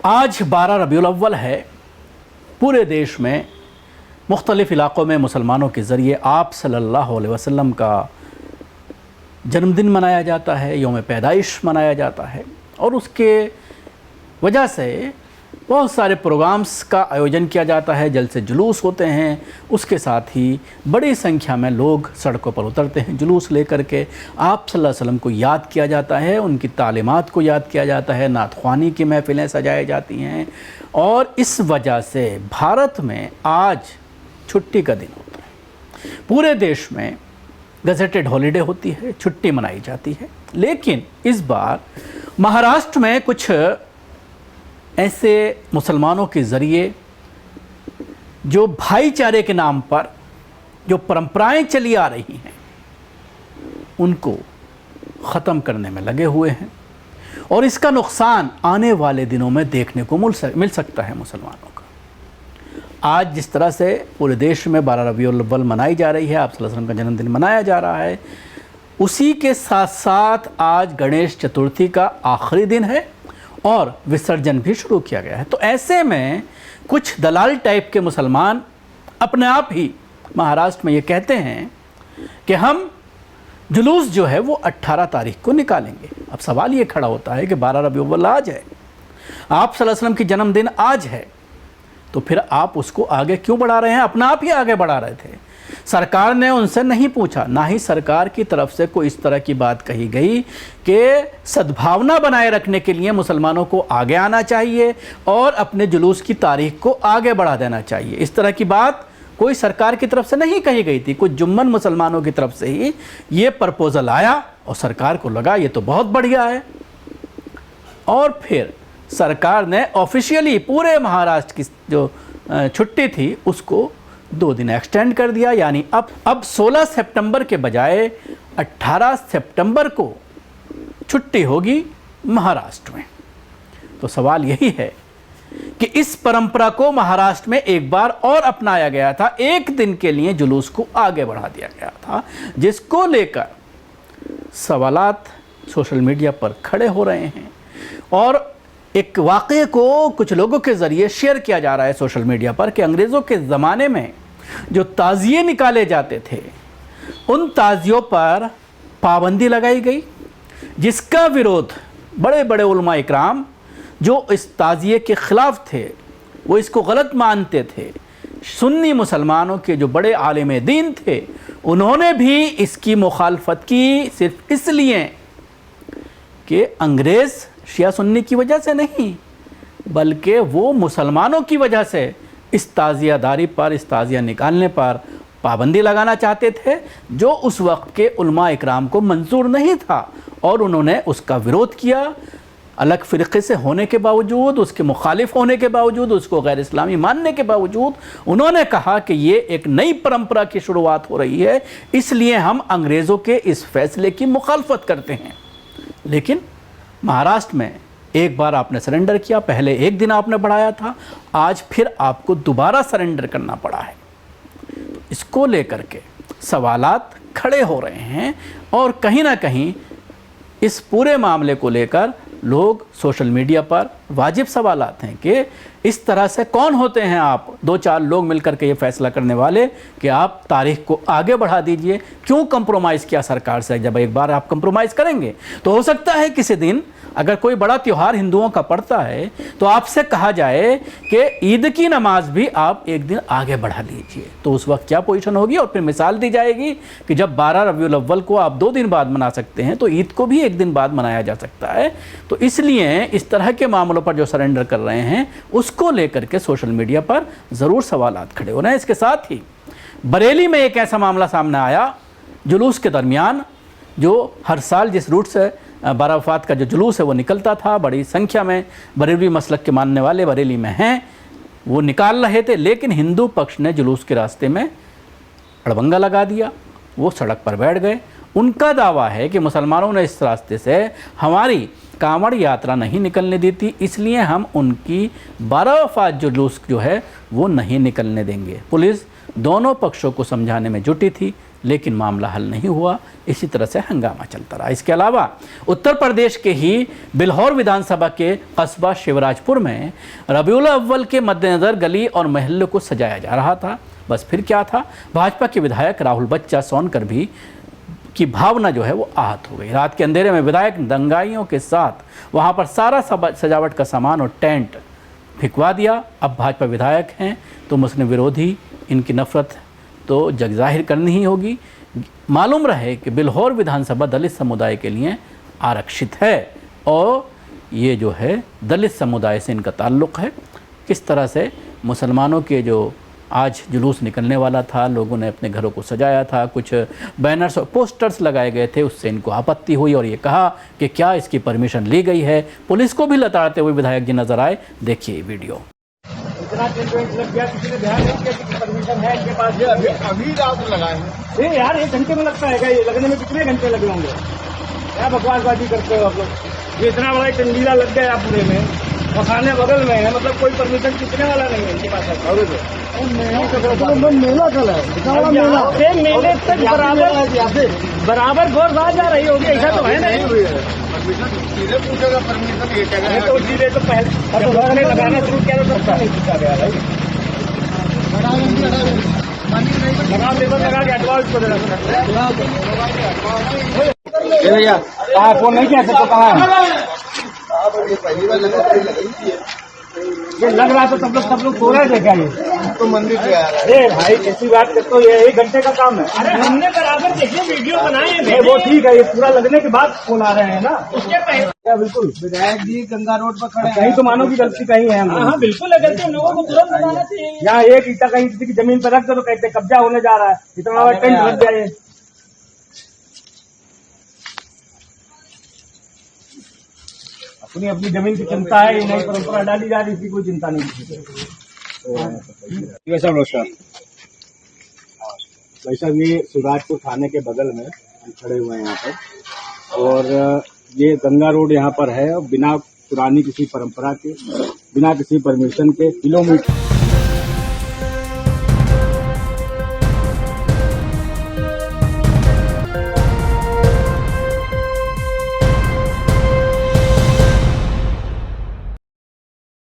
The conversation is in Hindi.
आज 12 रबीउल अव्वल है। पूरे देश में मुख्तलिफ़ इलाक़ों में मुसलमानों के ज़रिए आप सल्लल्लाहु अलैहि वसल्लम का जन्मदिन मनाया जाता है, यौम पैदाइश मनाया जाता है और उसके वजह से बहुत सारे प्रोग्राम्स का आयोजन किया जाता है, जलसे जुलूस होते हैं। उसके साथ ही बड़ी संख्या में लोग सड़कों पर उतरते हैं जुलूस लेकर के। आप सल्लल्लाहु अलैहि वसल्लम को याद किया जाता है, उनकी तालीमात को याद किया जाता है, नात ख़्वानी की महफ़िलें सजाई जाती हैं और इस वजह से भारत में आज छुट्टी का दिन होता है। पूरे देश में गज़ेटेड हॉलीडे होती है, छुट्टी मनाई जाती है। लेकिन इस बार महाराष्ट्र में कुछ ऐसे मुसलमानों के ज़रिए जो भाईचारे के नाम पर जो परंपराएं चली आ रही हैं उनको ख़त्म करने में लगे हुए हैं और इसका नुकसान आने वाले दिनों में देखने को मिल सकता है मुसलमानों का। आज जिस तरह से पूरे देश में 12 रबीउल अव्वल मनाई जा रही है, आप सल्लल्लाहु अलैहि वसल्लम का जन्मदिन मनाया जा रहा है, उसी के साथ साथ आज गणेश चतुर्थी का आखिरी दिन है और विसर्जन भी शुरू किया गया है। तो ऐसे में कुछ दलाल टाइप के मुसलमान अपने आप ही महाराष्ट्र में ये कहते हैं कि हम जुलूस जो है वो 18 तारीख को निकालेंगे। अब सवाल ये खड़ा होता है कि 12 रबीउल अव्वल आज है, आप सल्लल्लाहु अलैहि वसल्लम की जन्मदिन आज है, तो फिर आप उसको आगे क्यों बढ़ा रहे हैं? अपना आप ही आगे बढ़ा रहे थे। सरकार ने उनसे नहीं पूछा, ना ही सरकार की तरफ से कोई इस तरह की बात कही गई कि सद्भावना बनाए रखने के लिए मुसलमानों को आगे आना चाहिए और अपने जुलूस की तारीख को आगे बढ़ा देना चाहिए। इस तरह की बात कोई सरकार की तरफ से नहीं कही गई थी। कुछ जुम्मन मुसलमानों की तरफ से ही ये प्रपोज़ल आया और सरकार को लगा ये तो बहुत बढ़िया है और फिर सरकार ने ऑफिशियली पूरे महाराष्ट्र की जो छुट्टी थी उसको 2 दिन एक्सटेंड कर दिया। यानी अब 16 सितंबर के बजाय 18 सितंबर को छुट्टी होगी महाराष्ट्र में। तो सवाल यही है कि इस परंपरा को महाराष्ट्र में एक बार और अपनाया गया था, एक दिन के लिए जुलूस को आगे बढ़ा दिया गया था, जिसको लेकर सवालात सोशल मीडिया पर खड़े हो रहे हैं और एक वाक़े को कुछ लोगों के ज़रिए शेयर किया जा रहा है सोशल मीडिया पर कि अंग्रेज़ों के ज़माने में जो ताज़िए निकाले जाते थे उन ताज़ियों पर पाबंदी लगाई गई, जिसका विरोध बड़े बड़े उलमा इकराम जो इस ताज़िए के ख़िलाफ़ थे, वो इसको गलत मानते थे। सुन्नी मुसलमानों के जो बड़े आलिम दीन थे उन्होंने भी इसकी मुखालफत की, सिर्फ इसलिए कि अंग्रेज़ शिया सुन्नी की वजह से नहीं बल्कि वो मुसलमानों की वजह से इस ताज़ियादारी पर, इस ताज़िया निकालने पर पाबंदी लगाना चाहते थे, जो उस वक्त के उलमा इकराम को मंजूर नहीं था और उन्होंने उसका विरोध किया। अलग फ़िरक़े से होने के बावजूद, उसके मुखालिफ होने के बावजूद, उसको गैर इस्लामी मानने के बावजूद उन्होंने कहा कि ये एक नई परंपरा की शुरुआत हो रही है, इसलिए हम अंग्रेज़ों के इस फैसले की मुखालफत करते हैं। लेकिन महाराष्ट्र में एक बार आपने सरेंडर किया, पहले एक दिन आपने बढ़ाया था, आज फिर आपको दोबारा सरेंडर करना पड़ा है। तो इसको लेकर के सवालात खड़े हो रहे हैं और कहीं ना कहीं इस पूरे मामले को लेकर लोग सोशल मीडिया पर वाजिब सवालात हैं कि इस तरह से कौन होते हैं आप, 2-4 लोग मिलकर के ये फ़ैसला करने वाले कि आप तारीख़ को आगे बढ़ा दीजिए। क्यों कंप्रोमाइज़ किया सरकार से? जब एक बार आप कंप्रोमाइज़ करेंगे तो हो सकता है किसी दिन अगर कोई बड़ा त्यौहार हिंदुओं का पड़ता है तो आपसे कहा जाए कि ईद की नमाज भी आप एक दिन आगे बढ़ा लीजिए, तो उस वक्त क्या पोजीशन होगी? और फिर मिसाल दी जाएगी कि जब 12 रबीउल अव्वल को आप 2 दिन बाद मना सकते हैं तो ईद को भी एक दिन बाद मनाया जा सकता है। तो इसलिए इस तरह के मामलों पर जो सरेंडर कर रहे हैं उसको लेकर के सोशल मीडिया पर ज़रूर सवालात खड़े हो रहे हैं। इसके साथ ही बरेली में एक ऐसा मामला सामने आया, जुलूस के दरमियान जो हर साल जिस रूट से बारावफात का जो जुलूस है वो निकलता था, बड़ी संख्या में बरेलवी मसलक के मानने वाले बरेली में हैं, वो निकाल रहे थे, लेकिन हिंदू पक्ष ने जुलूस के रास्ते में अड़बंगा लगा दिया, वो सड़क पर बैठ गए। उनका दावा है कि मुसलमानों ने इस रास्ते से हमारी कांवड़ यात्रा नहीं निकलने दी थी, इसलिए हम उनकी बारावफात जुलूस जो है वो नहीं निकलने देंगे। पुलिस दोनों पक्षों को समझाने में जुटी थी, लेकिन मामला हल नहीं हुआ। इसी तरह से हंगामा चलता रहा। इसके अलावा उत्तर प्रदेश के ही बिल्हौर विधानसभा के कस्बा शिवराजपुर में रबीउल अव्वल के मद्देनज़र गली और महल्ले को सजाया जा रहा था। बस फिर क्या था, भाजपा के विधायक राहुल बच्चा सोनकर भी की भावना जो है वो आहत हो गई। रात के अंधेरे में विधायक दंगाइयों के साथ वहाँ पर सारा सजावट का सामान और टेंट फिकवा दिया। अब भाजपा विधायक हैं तो मुस्लिम विरोधी, इनकी नफरत तो जग जाहिर करनी ही होगी। मालूम रहे कि बिल्हौर विधानसभा दलित समुदाय के लिए आरक्षित है और ये जो है दलित समुदाय से इनका ताल्लुक़ है। किस तरह से मुसलमानों के जो आज जुलूस निकलने वाला था, लोगों ने अपने घरों को सजाया था, कुछ बैनर्स और पोस्टर्स लगाए गए थे, उससे इनको आपत्ति हुई और ये कहा कि क्या इसकी परमिशन ली गई है। पुलिस को भी लताड़ते हुए विधायक जी नजर आए। देखिए वीडियो। इतना लग गया, किसी ने ध्यान नहीं किया कि परमिशन है इनके पास। अभी रात लगाए हैं। यार 1 घंटे में लगता है क्या? ये लगने में कितने घंटे लगे होंगे? क्या बकवासबाजी करते हो आप लोग? ये इतना बड़ा चंडीला लग गया पूरे में और खाने बगल में है, मतलब कोई परमिशन कितने वाला नहीं है इनके पास। मेला चला है, मेले से बराबर गौर बात जा रही होगी, ऐसा तो है नहीं। सीधे पूछेगा परमिशन ये कह रहे हैं, तो सीधे तो पहले लगाना शुरू किया तो सबका नहीं पूछा गया भाई। लगा लेबर लगा के एडवांस को देना। भैया कहाँ फोन नहीं किया तो कहाँ है? पहली बार लगा ये लग रहा है तो सब लोग सो रहे थे क्या? ये तो मंदिर से आ रहा है। अरे भाई कैसी बात करते हो, ये 1 घंटे का काम है। अरे हमने बराबर देखिए वीडियो बनाए हैं, वो ठीक है, ये पूरा लगने के बाद फोन आ रहे हैं ना, उसके पहले क्या? बिल्कुल विधायक जी गंगा रोड पर खड़े कहीं तो मानो की गलती कहीं है। हाँ बिल्कुल है गलती, लोगों को तुरंत बताना चाहिए। यहाँ एक ईटा कहीं किसी की जमीन पर रख दो तो कहते कब्जा होने जा रहा है, इतना बड़ा टेंट लग जाए। अपनी अपनी जमीन की चिंता है, ये नई परंपरा डाली जा रही, इसकी कोई चिंता नहीं किसी को। भाई साहब ये शिवराजपुर थाने के बगल में हम खड़े हुए हैं यहाँ पर, और ये गंगा रोड यहाँ पर है, बिना पुरानी किसी परंपरा के, बिना किसी परमिशन के किलोमीटर